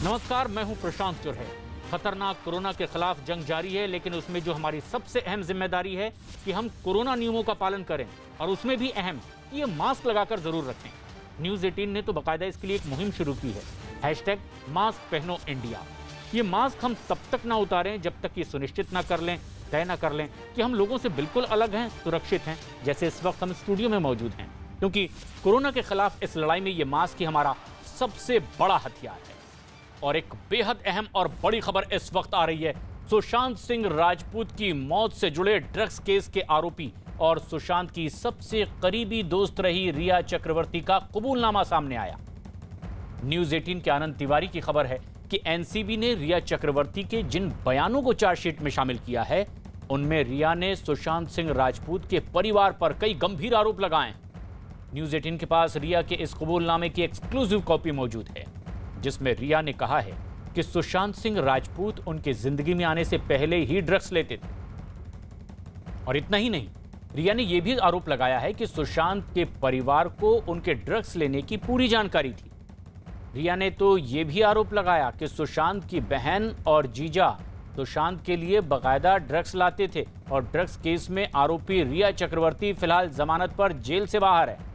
नमस्कार, मैं हूं प्रशांत चुरहे। खतरनाक कोरोना के खिलाफ जंग जारी है, लेकिन उसमें जो हमारी सबसे अहम जिम्मेदारी है कि हम कोरोना नियमों का पालन करें, और उसमें भी अहम कि ये मास्क लगाकर जरूर रखें। न्यूज़ 18 ने तो बाकायदा इसके लिए एक मुहिम शुरू की है, #मास्क पहनो इंडिया। ये मास्क हम तब तक ना उतारें जब तक ये सुनिश्चित ना कर लें, तय ना कर लें कि हम लोगों से बिल्कुल अलग हैं, सुरक्षित हैं, जैसे इस वक्त हम स्टूडियो में मौजूद हैं। क्योंकि कोरोना के खिलाफ इस लड़ाई में ये मास्क ही हमारा सबसे बड़ा हथियार है। और एक बेहद अहम और बड़ी खबर इस वक्त आ रही है। सुशांत सिंह राजपूत की मौत से जुड़े ड्रग्स केस के आरोपी और सुशांत की सबसे करीबी दोस्त रही रिया चक्रवर्ती का कबूलनामा सामने आया। न्यूज़ 18 के आनंद तिवारी की खबर है कि एनसीबी ने रिया चक्रवर्ती के जिन बयानों को चार्जशीट में शामिल किया है, उनमें रिया ने सुशांत सिंह राजपूत के परिवार पर कई गंभीर आरोप लगाए। न्यूज़ 18 के पास रिया के इस कबूलनामे की एक्सक्लूसिव कॉपी मौजूद है, जिसमें रिया ने कहा है कि सुशांत सिंह राजपूत उनके जिंदगी में आने से पहले ही ड्रग्स लेते थे। और इतना ही नहीं, रिया ने यह भी आरोप लगाया है कि सुशांत के परिवार को उनके ड्रग्स लेने की पूरी जानकारी थी। रिया ने तो यह भी आरोप लगाया कि सुशांत की बहन और जीजा सुशांत के लिए बाकायदा ड्रग्स लाते थे, और ड्रग्स केस में आरोपी रिया चक्रवर्ती फिलहाल जमानत पर जेल से बाहर है।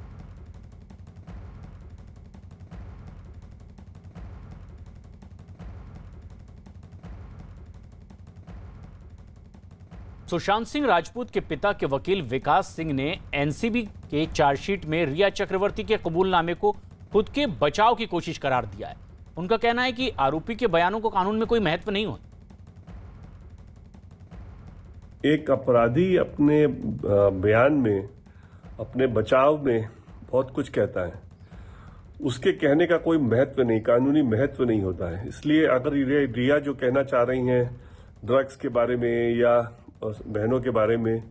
सुशांत सिंह राजपूत के पिता के वकील विकास सिंह ने एनसीबी के चार्जशीट में रिया चक्रवर्ती के कबूलनामे को खुद के बचाव की कोशिश करार दिया है। उनका कहना है कि आरोपी के बयानों को कानून में कोई महत्व नहीं होता। एक अपराधी अपने बयान में, अपने बचाव में बहुत कुछ कहता है, उसके कहने का कोई महत्व नहीं, कानूनी महत्व नहीं होता है। इसलिए अगर रिया जो कहना चाह रही हैं ड्रग्स के बारे में या बहनों के बारे में,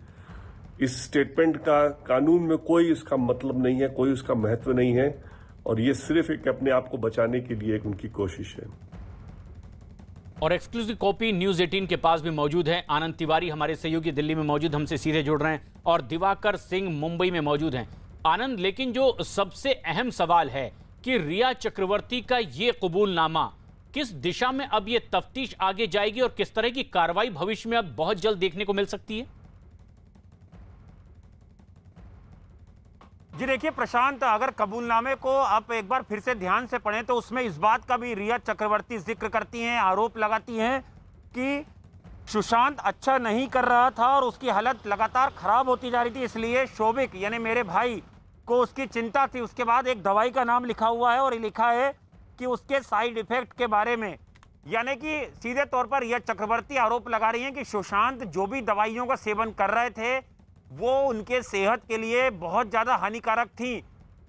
इस स्टेटमेंट का कानून में कोई उसका मतलब नहीं है, कोई उसका महत्व नहीं है, और ये सिर्फ एक अपने आप को बचाने के लिए एक उनकी कोशिश है। और एक्सक्लूसिव कॉपी न्यूज़ 18 के पास भी मौजूद है। आनंद तिवारी हमारे सहयोगी दिल्ली में मौजूद हमसे सीधे जुड़ रहे हैं, और दिवाकर सिंह मुंबई में मौजूद हैं। आनंद, लेकिन जो सबसे अहम सवाल है कि रिया चक्रवर्ती का ये कबूलनामा किस दिशा में अब ये तफ्तीश आगे जाएगी, और किस तरह की कार्रवाई भविष्य में अब बहुत जल्द देखने को मिल सकती है? जी देखिए प्रशांत, अगर कबूलनामे को आप एक बार फिर से ध्यान से पढ़ें तो उसमें इस बात का भी रिया चक्रवर्ती जिक्र करती हैं, आरोप लगाती हैं कि सुशांत अच्छा नहीं कर रहा था और उसकी हालत लगातार खराब होती जा रही थी, इसलिए शोभिक यानी मेरे भाई को उसकी चिंता थी। उसके बाद एक दवाई का नाम लिखा हुआ है, और लिखा है कि उसके साइड इफेक्ट के बारे में, यानी कि सीधे तौर पर रिया चक्रवर्ती आरोप लगा रही हैं कि सुशांत जो भी दवाइयों का सेवन कर रहे थे वो उनके सेहत के लिए बहुत ज़्यादा हानिकारक थी।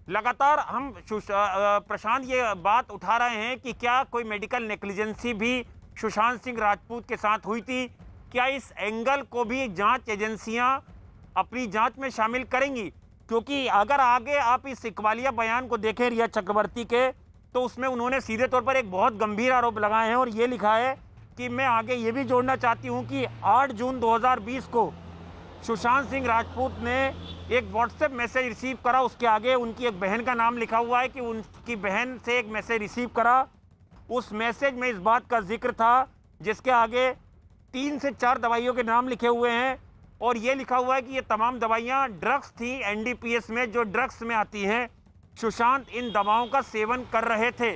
लगातार हम प्रशांत ये बात उठा रहे हैं कि क्या कोई मेडिकल नेग्लिजेंसी भी सुशांत सिंह राजपूत के साथ हुई थी? क्या इस एंगल को भी जांच एजेंसियां अपनी जांच में शामिल करेंगी? क्योंकि अगर आगे आप इस इकबालिया बयान को देखें रिया चक्रवर्ती के, तो उसमें उन्होंने सीधे तौर पर एक बहुत गंभीर आरोप लगाए हैं, और ये लिखा है कि मैं आगे ये भी जोड़ना चाहती हूँ कि 8 जून 2020 को सुशांत सिंह राजपूत ने एक व्हाट्सएप मैसेज रिसीव करा। उसके आगे उनकी एक बहन का नाम लिखा हुआ है कि उनकी बहन से एक मैसेज रिसीव करा। उस मैसेज में इस बात का जिक्र था, जिसके आगे 3 से 4 दवाइयों के नाम लिखे हुए हैं, और ये लिखा हुआ है कि ये तमाम दवाइयाँ ड्रग्स थी, एनडीपीएस में जो ड्रग्स में आती हैं। सुशांत इन दवाओं का सेवन कर रहे थे।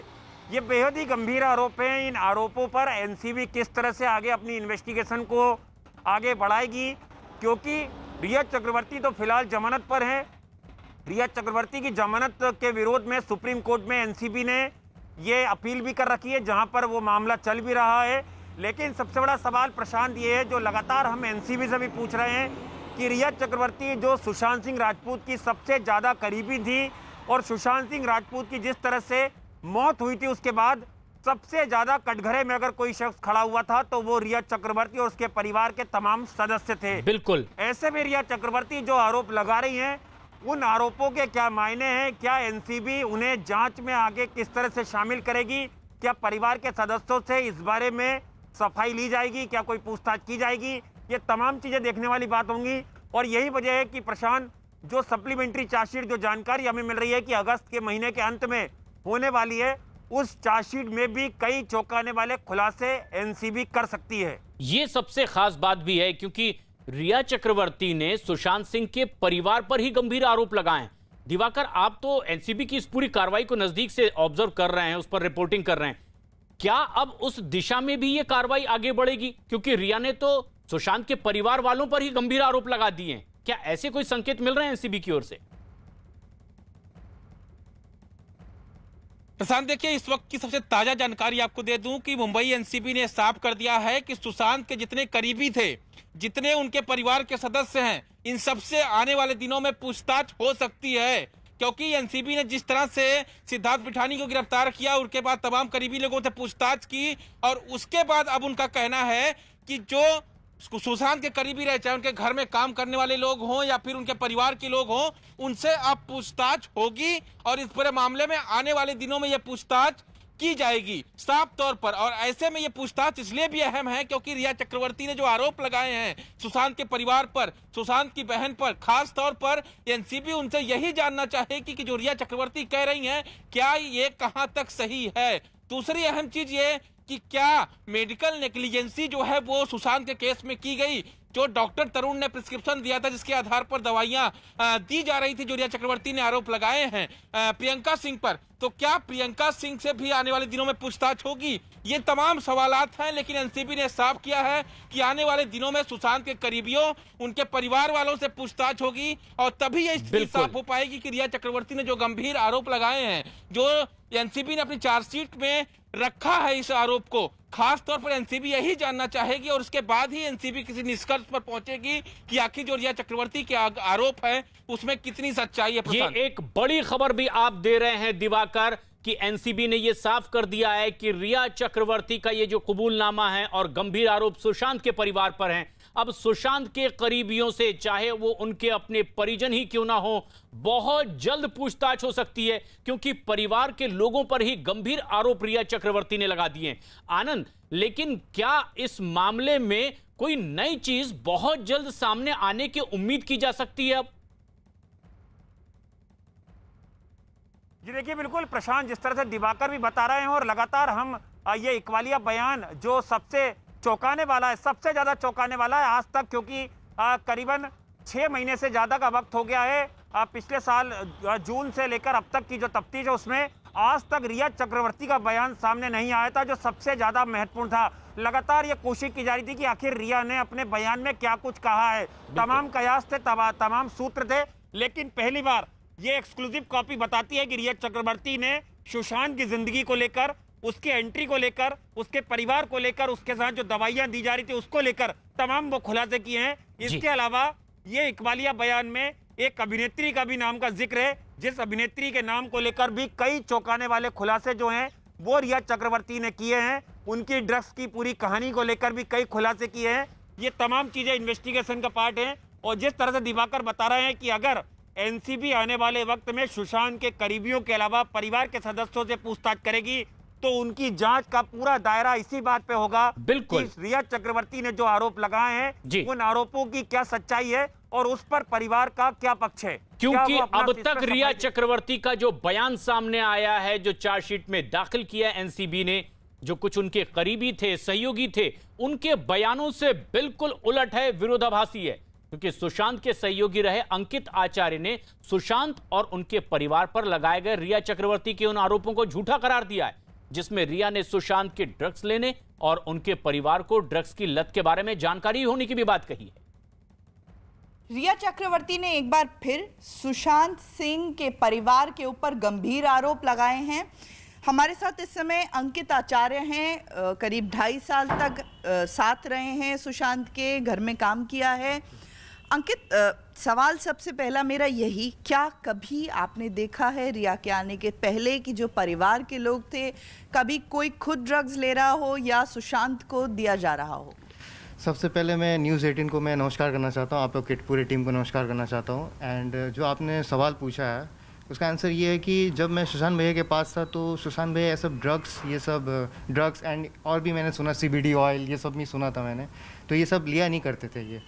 ये बेहद ही गंभीर आरोप हैं। इन आरोपों पर एनसीबी किस तरह से आगे अपनी इन्वेस्टिगेशन को आगे बढ़ाएगी, क्योंकि रिया चक्रवर्ती तो फिलहाल जमानत पर हैं। रिया चक्रवर्ती की जमानत के विरोध में सुप्रीम कोर्ट में एनसीबी ने ये अपील भी कर रखी है, जहां पर वो मामला चल भी रहा है। लेकिन सबसे बड़ा सवाल प्रशांत ये है, जो लगातार हम एनसीबी से भी पूछ रहे हैं, कि रिया चक्रवर्ती जो सुशांत सिंह राजपूत की सबसे ज़्यादा करीबी थी, और सुशांत सिंह राजपूत की जिस तरह से मौत हुई थी उसके बाद सबसे ज्यादा कटघरे में अगर कोई शख्स खड़ा हुआ था तो वो रिया चक्रवर्ती और उसके परिवार के तमाम सदस्य थे। बिल्कुल। ऐसे में रिया चक्रवर्ती जो आरोप लगा रही हैं, उन आरोपों के क्या मायने हैं? क्या एनसीबी उन्हें जांच में आगे किस तरह से शामिल करेगी? क्या परिवार के सदस्यों से इस बारे में सफाई ली जाएगी? क्या कोई पूछताछ की जाएगी? ये तमाम चीजें देखने वाली बात होंगी, और यही वजह है कि प्रशांत, जो सप्लीमेंट्री चार्जशीट जो जानकारी हमें मिल रही है कि अगस्त के महीने के अंत में होने वाली है, उस चार्जशीट में भी कई चौंकाने वाले खुलासे एनसीबी कर सकती है। ये सबसे खास बात भी है क्योंकि रिया चक्रवर्ती ने सुशांत सिंह के परिवार पर ही गंभीर आरोप लगाए हैं। दिवाकर, आप तो एनसीबी की इस पूरी कार्रवाई को नजदीक से ऑब्जर्व कर रहे हैं, उस पर रिपोर्टिंग कर रहे हैं, क्या अब उस दिशा में भी ये कार्रवाई आगे बढ़ेगी? क्योंकि रिया ने तो सुशांत के परिवार वालों पर ही गंभीर आरोप लगा दिए हैं। क्या ऐसे कोई संकेत मिल रहे हैं एनसीबी की ओर से? प्रशांत, देखिए इस वक्त की सबसे ताजा जानकारी आपको दे दूं कि मुंबई एनसीबी ने साफ कर दिया है कि सुशांत के जितने करीबी थे, जितने उनके परिवार के सदस्य हैं, इन सबसे आने वाले दिनों में पूछताछ हो सकती है। क्योंकि एनसीबी ने जिस तरह से सिद्धार्थ पिठानी को गिरफ्तार किया, उसके बाद तमाम करीबी लोगों से पूछताछ की और उसके बाद अब उनका कहना है कि जो सुशांत के करीबी रहे, चाहे उनके घर में काम करने वाले लोग हों या फिर उनके परिवार के लोग हों, उनसे अब पूछताछ होगी और इस पूरे मामले में आने वाले दिनों में यह पूछताछ की जाएगी साफ तौर पर। और ऐसे में यह पूछताछ इसलिए भी अहम है क्योंकि रिया चक्रवर्ती ने जो आरोप लगाए हैं सुशांत के परिवार पर, सुशांत की बहन पर, खास तौर पर एनसीबी उनसे यही जानना चाहेगी कि जो रिया चक्रवर्ती कह रही हैं क्या ये कहां तक सही है। दूसरी अहम चीज ये कि क्या मेडिकल नेग्लिजेंसी जो है वो सुशांत के केस में की गई। जो डॉक्टर तरुण ने प्रिस्क्रिप्शन दिया था जिसके आधार पर दवाइयां दी जा रही थी, जो रिया चक्रवर्ती ने आरोप लगाए हैं प्रियंका सिंह पर, तो क्या प्रियंका सिंह से भी आने वाले दिनों में पूछताछ होगी? ये तमाम सवालात हैं, लेकिन एनसीबी ने साफ किया है कि आने वाले दिनों में सुशांत के करीबियों, उनके परिवार वालों से पूछताछ होगी और तभी ये स्थिति साफ हो पाएगी कि रिया चक्रवर्ती ने जो गंभीर आरोप लगाए हैं, जो एनसीबी ने अपनी चार्जशीट में रखा है इस आरोप को, खास तौर पर एनसीबी यही जानना चाहेगी और उसके बाद ही एनसीबी किसी निष्कर्ष पर पहुंचेगी कि आखिर जो रिया चक्रवर्ती के आरोप है उसमें कितनी सच्चाई है। ये एक बड़ी खबर भी आप दे रहे हैं दिवाकर कि एनसीबी ने यह साफ कर दिया है कि रिया चक्रवर्ती का ये जो कबूलनामा है और गंभीर आरोप सुशांत के परिवार पर हैं, अब सुशांत के करीबियों से, चाहे वो उनके अपने परिजन ही क्यों ना हो, बहुत जल्द पूछताछ हो सकती है क्योंकि परिवार के लोगों पर ही गंभीर आरोप रिया चक्रवर्ती ने लगा दिए। आनंद, लेकिन क्या इस मामले में कोई नई चीज बहुत जल्द सामने आने की उम्मीद की जा सकती है? अब जी देखिए, बिल्कुल प्रशांत, जिस तरह से दिवाकर भी बता रहे हैं और लगातार हम ये इकबालिया बयान जो सबसे चौंकाने वाला है, सबसे ज्यादा चौंकाने वाला है आज तक, क्योंकि करीबन 6 महीने से ज्यादा का वक्त हो गया है पिछले साल जून से लेकर अब तक की जो तफ्तीश है उसमें आज तक रिया चक्रवर्ती का बयान सामने नहीं आया था जो सबसे ज्यादा महत्वपूर्ण था। लगातार ये कोशिश की जा रही थी कि आखिर रिया ने अपने बयान में क्या कुछ कहा है। तमाम कयास थे, तमाम सूत्र थे, लेकिन पहली बार ये एक्सक्लूसिव कॉपी बताती है कि रिया चक्रवर्ती ने सुशांत की जिंदगी को लेकर, उसके एंट्री को लेकर, उसके परिवार को लेकर, उसके साथ जो दवाइयां दी जा रही थी उसको लेकर तमाम वो खुलासे किए हैं। इसके अलावा ये इकबालिया बयान में एक अभिनेत्री का भी नाम का जिक्र है, जिस अभिनेत्री के नाम को लेकर भी कई चौंकाने वाले खुलासे जो हैं वो रिया चक्रवर्ती ने किए हैं। उनकी ड्रग्स की पूरी कहानी को लेकर भी कई खुलासे किए हैं। ये तमाम चीजें इन्वेस्टिगेशन का पार्ट हैं और जिस तरह से दिवाकर बता रहे हैं कि अगर एनसीबी आने वाले वक्त में सुशांत के करीबियों के अलावा परिवार के सदस्यों से पूछताछ करेगी तो उनकी जांच का पूरा दायरा इसी बात पे होगा बिल्कुल कि रिया चक्रवर्ती ने जो आरोप लगाए हैं उन आरोपों की क्या सच्चाई है और उस पर परिवार का क्या पक्ष है। क्योंकि अब तक रिया चक्रवर्ती का जो बयान सामने आया है, जो चार्जशीट में दाखिल किया एनसीबी ने, जो कुछ उनके करीबी थे, सहयोगी थे, उनके बयानों से बिल्कुल उलट है, विरोधाभासी है। क्योंकि सुशांत के सहयोगी रहे अंकित आचार्य ने सुशांत और उनके परिवार पर लगाए गए रिया चक्रवर्ती के उन आरोपों को झूठा करार दिया है, जिसमें रिया ने सुशांत के ड्रग्स लेने और उनके परिवार को ड्रग्स की लत के बारे में जानकारी होने की भी बात कही है। रिया चक्रवर्ती ने एक बार फिर सुशांत सिंह के परिवार के ऊपर गंभीर आरोप लगाए हैं। हमारे साथ इस समय अंकित आचार्य हैं, करीब 2.5 साल तक साथ रहे हैं सुशांत के, घर में काम किया है। अंकित, सवाल सबसे पहला मेरा यही, क्या कभी आपने देखा है रिया के आने के पहले कि जो परिवार के लोग थे, कभी कोई खुद ड्रग्स ले रहा हो या सुशांत को दिया जा रहा हो? सबसे पहले मैं न्यूज़ 18 को मैं नमस्कार करना चाहता हूँ, आप लोग की पूरी टीम को नमस्कार करना चाहता हूँ। एंड जो आपने सवाल पूछा है उसका आंसर ये है कि जब मैं सुशांत भैया के पास था तो सुशांत भैया ये सब ड्रग्स एंड और भी मैंने सुना CBD ऑयल, ये सब भी सुना था मैंने, तो ये सब लिया नहीं करते थे ये।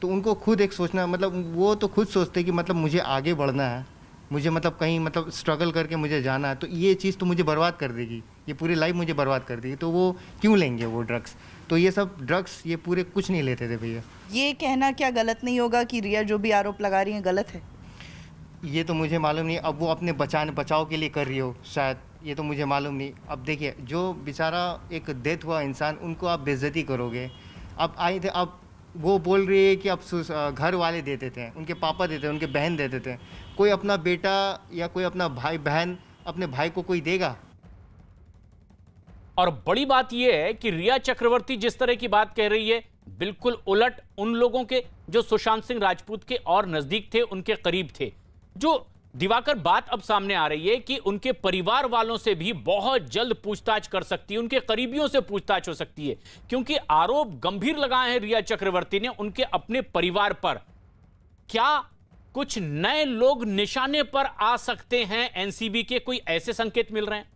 तो उनको खुद एक सोचना, मतलब वो तो खुद सोचते कि मतलब मुझे आगे बढ़ना है, मुझे मतलब कहीं मतलब स्ट्रगल करके मुझे जाना है, तो ये चीज़ तो मुझे बर्बाद कर देगी, ये पूरी लाइफ मुझे बर्बाद कर देगी। तो वो क्यों लेंगे वो ड्रग्स? तो ये सब ड्रग्स ये पूरे कुछ नहीं लेते थे भैया। ये कहना क्या गलत नहीं होगा कि रिया जो भी आरोप लगा रही हैं गलत है? ये तो मुझे मालूम नहीं, अब वो अपने बचाव के लिए कर रही हो शायद, ये तो मुझे मालूम नहीं। अब देखिए, जो बेचारा एक डेथ हुआ इंसान, उनको आप बेइज्जती करोगे। अब आए थे, अब वो बोल रही है कि अब घर वाले देते थे, उनके पापा देते थे, उनके बहन देते थे। कोई अपना बेटा या कोई अपना भाई बहन अपने भाई को कोई देगा? और बड़ी बात यह है कि रिया चक्रवर्ती जिस तरह की बात कह रही है, बिल्कुल उलट उन लोगों के जो सुशांत सिंह राजपूत के और नजदीक थे, उनके करीब थे। जो दिवाकर बात अब सामने आ रही है कि उनके परिवार वालों से भी बहुत जल्द पूछताछ कर सकती है, उनके करीबियों से पूछताछ हो सकती है, क्योंकि आरोप गंभीर लगाए हैं रिया चक्रवर्ती ने उनके अपने परिवार पर। क्या कुछ नए लोग निशाने पर आ सकते हैं एनसीबी के? कोई ऐसे संकेत मिल रहे हैं?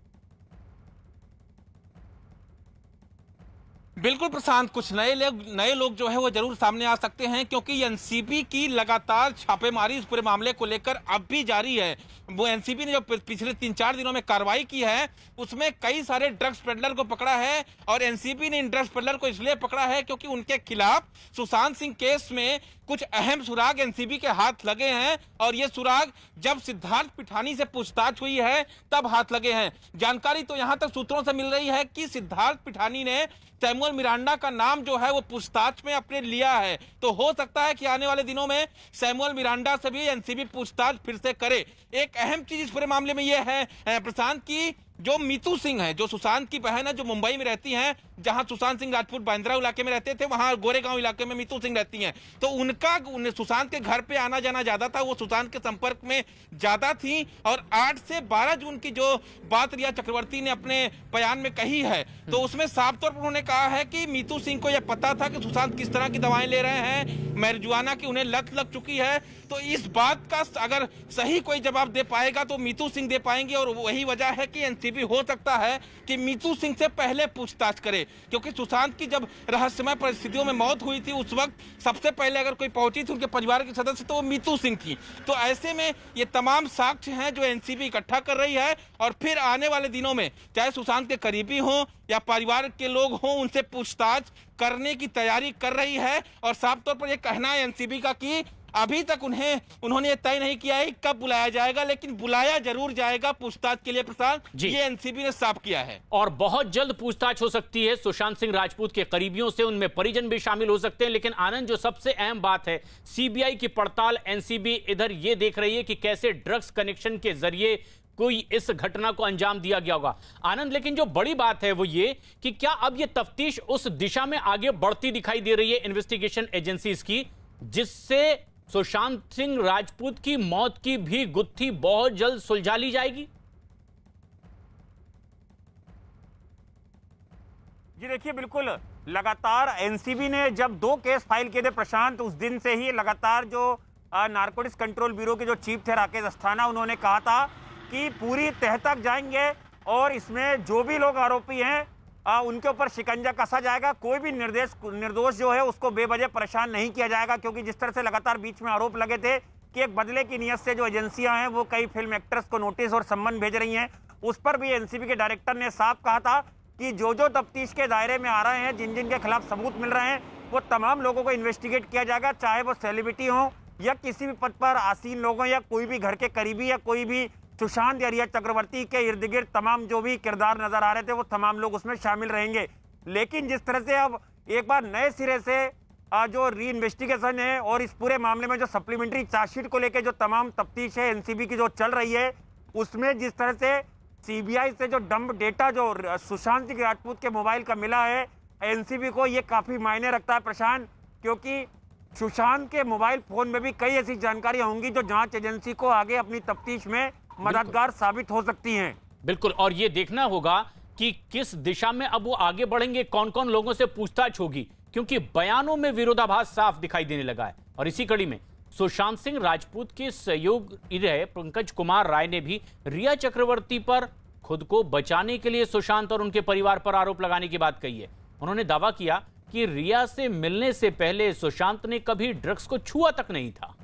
बिल्कुल प्रशांत, कुछ नए लोग जो है वो जरूर सामने आ सकते हैं, क्योंकि एनसीबी की लगातार छापेमारी इस पूरे मामले को लेकर अब भी जारी है। वो एनसीबी ने जो पिछले 3-4 दिनों में कार्रवाई की है, उसमें कई सारे ड्रग्स पेडलर को पकड़ा है। और एनसीबी ने इन ड्रग्स पेडलर को इसलिए पकड़ा है क्योंकि उनके खिलाफ सुशांत सिंह केस में कुछ अहम सुराग एनसीबी के हाथ लगे हैं, और ये सुराग जब सिद्धार्थ पिठानी से पूछताछ हुई है तब हाथ लगे हैं। जानकारी तो यहां तक सूत्रों से मिल रही है कि सिद्धार्थ पिठानी ने सैमुअल मिरांडा का नाम जो है वो पूछताछ में अपने लिया है, तो हो सकता है कि आने वाले दिनों में सैमुअल मिरांडा से भी एनसीबी पूछताछ फिर से करे। एक अहम चीज इस पूरे मामले में यह है प्रशांत की जो मीतू सिंह है, जो सुशांत की बहन है, जो मुंबई में रहती हैं, जहां सुशांत सिंह राजपूत बांद्रा इलाके में रहते थे, वहां गोरेगांव इलाके में मीतू सिंह रहती हैं। तो उन्हें सुशांत के घर पे आना जाना ज्यादा था, वो सुशांत के संपर्क में ज्यादा थी। और 8 से 12 जून की जो बात रिया चक्रवर्ती ने अपने बयान में कही है, तो उसमें साफ तौर पर उन्होंने कहा है कि मीतू सिंह को यह पता था कि सुशांत किस तरह की दवाएं ले रहे हैं, मैरिजुआना की उन्हें लत लग चुकी है। तो इस बात का अगर सही कोई जवाब दे पाएगा तो मीतू सिंह दे पाएंगे, और वही वजह है कि एनसीबी हो सकता है कि मीतू सिंह से पहले पूछताछ करे, क्योंकि सुशांत की जब रहस्यमय परिस्थितियों में मौत हुई थी, उस वक्त सबसे पहले अगर कोई पहुंची थी उनके परिवार के सदस्य तो वो मीतू सिंह थी। तो ऐसे में ये तमाम साक्ष्य हैं जो एनसीबी इकट्ठा कर रही है, और फिर आने वाले दिनों में चाहे सुशांत के करीबी हों या परिवार के लोग हों, उनसे पूछताछ करने की तैयारी कर रही है। और साफ तौर पर यह कहना है एनसीबी का कि अभी तक उन्होंने तय नहीं किया है कब बुलाया जाएगा, लेकिन बुलाया जरूर जाएगा पूछताछ के लिए। प्रशांत, ये एनसीबी ने साफ किया है, और बहुत जल्द पूछताछ हो सकती है सुशांत सिंह राजपूत के करीबियों से, उनमें परिजन भी शामिल हो सकते हैं। लेकिन आनंद, जो सबसे अहम बात है, सीबीआई की पड़ताल एनसीबी इधर ये देख रही है कि कैसे ड्रग्स कनेक्शन के जरिए कोई इस घटना को अंजाम दिया गया होगा। आनंद, लेकिन जो बड़ी बात है वो ये कि क्या अब ये तफ्तीश उस दिशा में आगे बढ़ती दिखाई दे रही है इन्वेस्टिगेशन एजेंसीज की, जिससे सुशांत सिंह राजपूत की मौत की भी गुत्थी बहुत जल्द सुलझा ली जाएगी? जी देखिए, बिल्कुल लगातार एनसीबी ने जब 2 केस फाइल किए थे प्रशांत, उस दिन से ही लगातार जो नारकोटिक्स कंट्रोल ब्यूरो के जो चीफ थे राकेश अस्थाना, उन्होंने कहा था कि पूरी तह तक जाएंगे और इसमें जो भी लोग आरोपी हैं उनके ऊपर शिकंजा कसा जाएगा। कोई भी निर्दोष जो है उसको बेवजह परेशान नहीं किया जाएगा, क्योंकि जिस तरह से लगातार बीच में आरोप लगे थे कि एक बदले की नियत से जो एजेंसियां हैं वो कई फिल्म एक्टर्स को नोटिस और सम्मन भेज रही हैं, उस पर भी एनसीबी के डायरेक्टर ने साफ कहा था कि जो तफ्तीश के दायरे में आ रहे हैं, जिन जिन के खिलाफ सबूत मिल रहे हैं, वो तमाम लोगों को इन्वेस्टिगेट किया जाएगा, चाहे वो सेलिब्रिटी हो या किसी भी पद पर आसीन लोग हों या कोई भी घर के करीबी या कोई भी सुशांत या रिया चक्रवर्ती के इर्द गिर्द तमाम जो भी किरदार नजर आ रहे थे वो तमाम लोग उसमें शामिल रहेंगे। लेकिन जिस तरह से अब एक बार नए सिरे से जो री इन्वेस्टिगेशन है और इस पूरे मामले में जो सप्लीमेंट्री चार्जशीट को लेकर जो तमाम तफ्तीश है एनसीबी की जो चल रही है, उसमें जिस तरह से सीबीआई से जो डंप डेटा जो सुशांत सिंह राजपूत के मोबाइल का मिला है, एनसीबी को ये काफी मायने रखता है प्रशांत, क्योंकि सुशांत के मोबाइल फोन में भी कई ऐसी जानकारियां होंगी जो जांच एजेंसी को आगे अपनी तफ्तीश में मददगार साबित हो सकती हैं। बिल्कुल, और ये देखना होगा कि किस दिशा में अब वो आगे बढ़ेंगे, कौन कौन लोगों से पूछताछ होगी, क्योंकि बयानों में विरोधाभास साफ दिखाई देने लगा है। और इसी कड़ी में सुशांत सिंह राजपूत के सहयोगी रहे पंकज कुमार राय ने भी रिया चक्रवर्ती पर खुद को बचाने के लिए सुशांत और उनके परिवार पर आरोप लगाने की बात कही है। उन्होंने दावा किया कि रिया से मिलने से पहले सुशांत ने कभी ड्रग्स को छुआ तक नहीं था।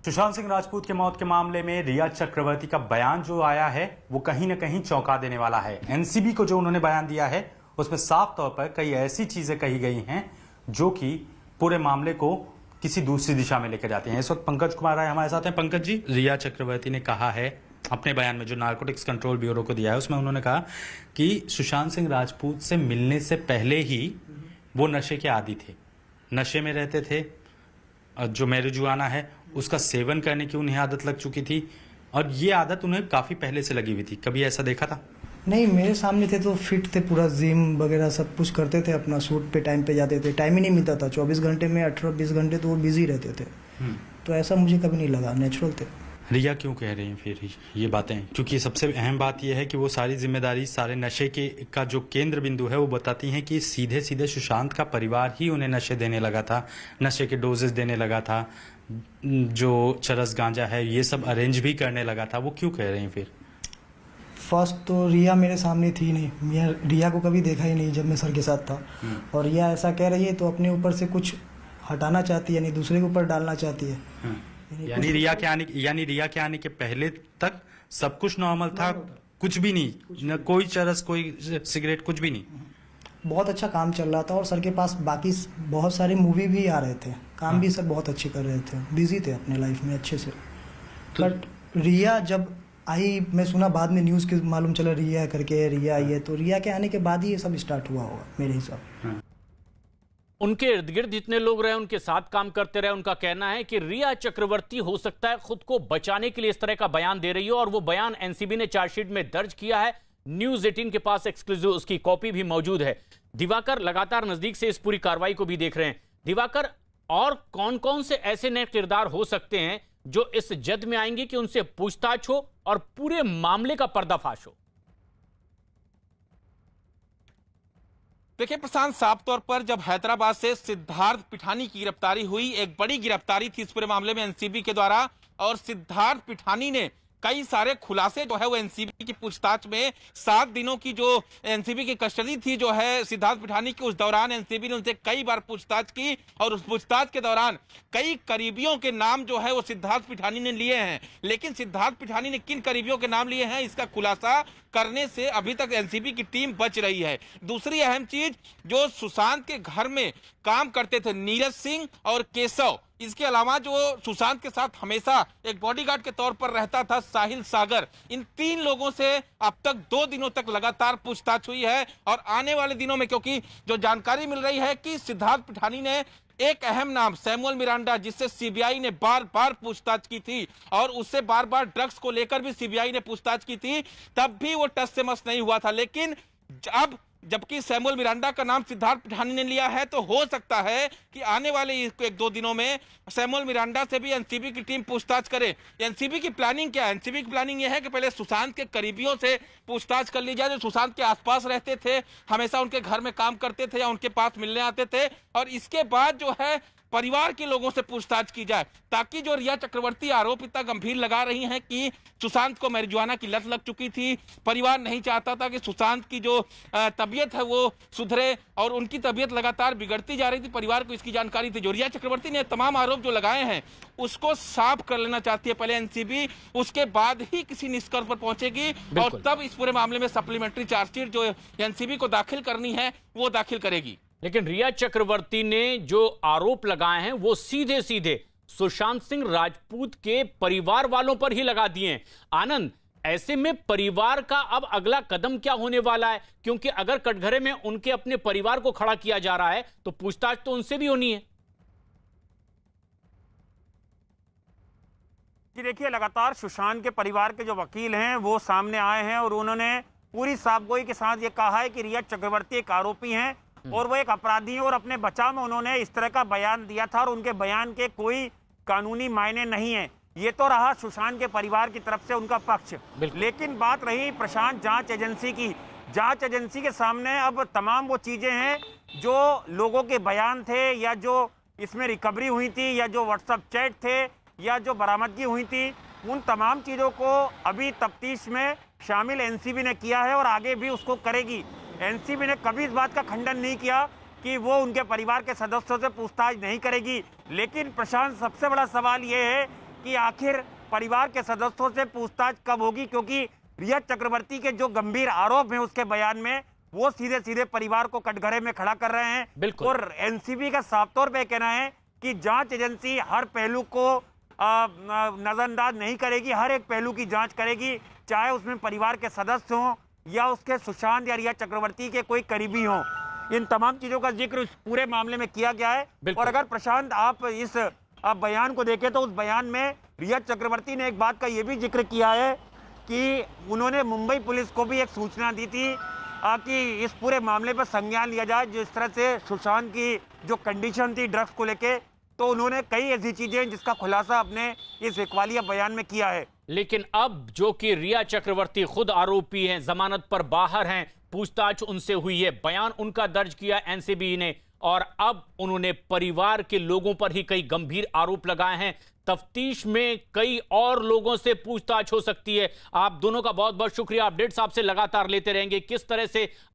सुशांत सिंह राजपूत के मौत के मामले में रिया चक्रवर्ती का बयान जो आया है वो कहीं ना कहीं चौंका देने वाला है। एनसीबी को जो उन्होंने बयान दिया है उसमें साफ तौर पर कई ऐसी चीजें कही गई हैं जो कि पूरे मामले को किसी दूसरी दिशा में लेकर जाती हैं। इस वक्त पंकज कुमार राय हमारे साथ हैं। पंकज जी, रिया चक्रवर्ती ने कहा है अपने बयान में जो नारकोटिक्स कंट्रोल ब्यूरो को दिया है उसमें उन्होंने कहा कि सुशांत सिंह राजपूत से मिलने से पहले ही वो नशे के आदी थे, नशे में रहते थे। जो मैरिजुआना है उसका सेवन करने की उन्हें आदत लग चुकी थी और ये आदत उन्हें काफी पहले से लगी हुई थी। कभी ऐसा देखा था? नहीं, मेरे सामने थे तो फिट थे, पूरा जिम वगैरह सब कुछ करते थे, अपना शूट पे टाइम पे जाते थे, टाइम ही नहीं मिलता था। 24 घंटे में 18-20 घंटे तो वो बिजी रहते थे। तो ऐसा मुझे कभी नहीं लगा, नेचुरल थे। रिया क्यों कह रही हैं फिर ये बातें? क्योंकि सबसे अहम बात यह है कि वो सारी जिम्मेदारी, सारे नशे का जो केंद्र बिंदु है वो बताती हैं कि सीधे सीधे सुशांत का परिवार ही उन्हें नशे देने लगा था, नशे के डोजेस देने लगा था, जो चरस गांजा है ये सब अरेंज भी करने लगा था। वो क्यों कह रही हैं फिर? फर्स्ट तो रिया मेरे सामने थी नहीं, मैं रिया को कभी देखा ही नहीं जब मैं सर के साथ था। और रिया ऐसा कह रही है तो अपने ऊपर से कुछ हटाना चाहती है, यानी दूसरे के ऊपर डालना चाहती है। यानी रिया के आने के पहले तक सब कुछ नॉर्मल था, कुछ भी नहीं, न कोई चरस, कोई सिगरेट, कुछ भी नहीं। बहुत अच्छा काम चल रहा था और सर के पास बाकी बहुत सारे मूवी भी आ रहे थे, काम भी सर बहुत अच्छे कर रहे थे, बिजी थे अपने लाइफ में अच्छे से। बट रिया जब आई, मैं सुना बाद में न्यूज़ के मालूम चला रिया करके, रिया आई है, तो रिया के आने के बाद ही ये सब स्टार्ट हुआ होगा मेरे हिसाब। उनके इर्द गिर्द जितने लोग रहे, उनके साथ काम करते रहे, उनका कहना है कि रिया चक्रवर्ती हो सकता है खुद को बचाने के लिए इस तरह का बयान दे रही हो, और वो बयान एनसीबी ने चार्जशीट में दर्ज किया है। न्यूज़ 18 के पास एक्सक्लूसिव उसकी कॉपी भी मौजूद है। दिवाकर लगातार नजदीक से इस पूरी कार्रवाई को भी देख रहे हैं। दिवाकर, और कौन कौन से ऐसे नए किरदार हो सकते हैं जो इस जद में आएंगे कि उनसे पूछताछ हो और पूरे मामले का पर्दाफाश हो? देखिए प्रशांत, साफ तौर पर जब हैदराबाद से सिद्धार्थ पिठानी की गिरफ्तारी हुई, एक बड़ी गिरफ्तारी थी इस पूरे मामले में एनसीबी के द्वारा, और सिद्धार्थ पिठानी ने कई सारे खुलासे जो है वो एनसीबी की पूछताछ में 7 दिनों की जो एनसीबी की कस्टडी थी जो है सिद्धार्थ पिठानी की, उस दौरान एनसीबी ने उनसे कई बार पूछताछ की और उस पूछताछ के दौरान कई करीबियों के नाम जो है वो सिद्धार्थ पिठानी ने लिए हैं। लेकिन सिद्धार्थ पिठानी ने किन करीबियों के नाम लिए हैं इसका खुलासा करने से अभी तक एनसीबी की टीम बच रही है। दूसरी अहम चीज, जो सुशांत के घर में काम करते थे नीरज सिंह और केशव, इसके अलावा जो सुशांत के साथ हमेशा एक बॉडीगार्ड के तौर पर रहता था साहिल सागर, इन 3 लोगों से अब तक 2 दिनों तक लगातार पूछताछ हुई है। और आने वाले दिनों में, क्योंकि जो जानकारी मिल रही है कि सिद्धार्थ पिठानी ने एक अहम नाम सैमुअल मिरांडा, जिससे सीबीआई ने बार बार पूछताछ की थी और उससे बार बार ड्रग्स को लेकर भी सीबीआई ने पूछताछ की थी, तब भी वो टस से मस नहीं हुआ था। लेकिन अब जबकि सैमुअल मिरांडा का नाम सिद्धार्थ पिठानी ने लिया है, तो हो सकता है कि आने वाले 1-2 दिनों में सैमुअल मिरांडा से भी एनसीबी की टीम पूछताछ करे। एनसीबी की प्लानिंग क्या है? एनसीबी की प्लानिंग यह है कि पहले सुशांत के करीबियों से पूछताछ कर ली जाए, जो सुशांत के आसपास रहते थे, हमेशा उनके घर में काम करते थे या उनके पास मिलने आते थे, और इसके बाद जो है परिवार के लोगों से पूछताछ की जाए, ताकि जो रिया चक्रवर्ती आरोप इतना गंभीर लगा रही हैं कि सुशांत को मैरिजुआना की लत लग चुकी थी, परिवार नहीं चाहता था कि सुशांत की जो तबीयत है वो सुधरे, और उनकी तबीयत लगातार बिगड़ती जा रही थी, परिवार को इसकी जानकारी थी। जो रिया चक्रवर्ती ने तमाम आरोप जो लगाए हैं उसको साफ कर लेना चाहती है पहले एनसीबी, उसके बाद ही किसी निष्कर्ष पर पहुंचेगी और तब इस पूरे मामले में सप्लीमेंट्री चार्जशीट जो एनसीबी को दाखिल करनी है वो दाखिल करेगी। लेकिन रिया चक्रवर्ती ने जो आरोप लगाए हैं वो सीधे सीधे सुशांत सिंह राजपूत के परिवार वालों पर ही लगा दिए हैं। आनंद, ऐसे में परिवार का अब अगला कदम क्या होने वाला है? क्योंकि अगर कटघरे में उनके अपने परिवार को खड़ा किया जा रहा है तो पूछताछ तो उनसे भी होनी है। जी देखिए, लगातार सुशांत के परिवार के जो वकील हैं वो सामने आए हैं और उन्होंने पूरी साफगोई के साथ ये कहा है कि रिया चक्रवर्ती एक आरोपी हैं और वो एक अपराधी है, और अपने बचाव में उन्होंने इस तरह का बयान दिया था और उनके बयान के कोई कानूनी मायने नहीं है। ये तो रहा सुशांत के परिवार की तरफ से उनका पक्ष, लेकिन बात रही प्रशांत जांच एजेंसी की। जांच एजेंसी के सामने अब तमाम वो चीजें हैं जो लोगों के बयान थे, या जो इसमें रिकवरी हुई थी, या जो व्हाट्सएप चैट थे, या जो बरामदगी हुई थी, उन तमाम चीजों को अभी तफ्तीश में शामिल एनसीबी ने किया है और आगे भी उसको करेगी। एनसीबी ने कभी इस बात का खंडन नहीं किया कि वो उनके परिवार के सदस्यों से पूछताछ नहीं करेगी, लेकिन प्रशांत, सबसे बड़ा सवाल ये है कि आखिर परिवार के सदस्यों से पूछताछ कब होगी, क्योंकि रिया चक्रवर्ती के जो गंभीर आरोप हैं उसके बयान में वो सीधे सीधे परिवार को कटघरे में खड़ा कर रहे हैं। बिल्कुल। और एनसीबी का साफ तौर पे कहना है कि जांच एजेंसी हर पहलू को नजरअंदाज नहीं करेगी, हर एक पहलू की जांच करेगी, चाहे उसमें परिवार के सदस्य हों या उसके सुशांत या रिया चक्रवर्ती के कोई करीबी हों। इन तमाम चीजों का जिक्र इस पूरे मामले में किया गया है। और अगर प्रशांत आप इस बयान को देखें तो उस बयान में रिया चक्रवर्ती ने एक बात का यह भी जिक्र किया है कि उन्होंने मुंबई पुलिस को भी एक सूचना दी थी कि इस पूरे मामले पर संज्ञान लिया जाए। जिस तरह से सुशांत की जो कंडीशन थी ड्रग्स को लेके, तो उन्होंने कई ऐसी चीजें जिसका खुलासा अपने इस इकबालिया बयान में किया है। लेकिन अब जो कि रिया चक्रवर्ती खुद आरोपी हैं, जमानत पर बाहर हैं, पूछताछ उनसे हुई है, बयान उनका दर्ज किया एनसीबी ने, और अब उन्होंने परिवार के लोगों पर ही कई गंभीर आरोप लगाए हैं। तफ्तीश में कई और लोगों से पूछताछ हो सकती है। आप दोनों का बहुत बहुत शुक्रिया। अपडेट्स आपसे लगातार लेते रहेंगे किस तरह से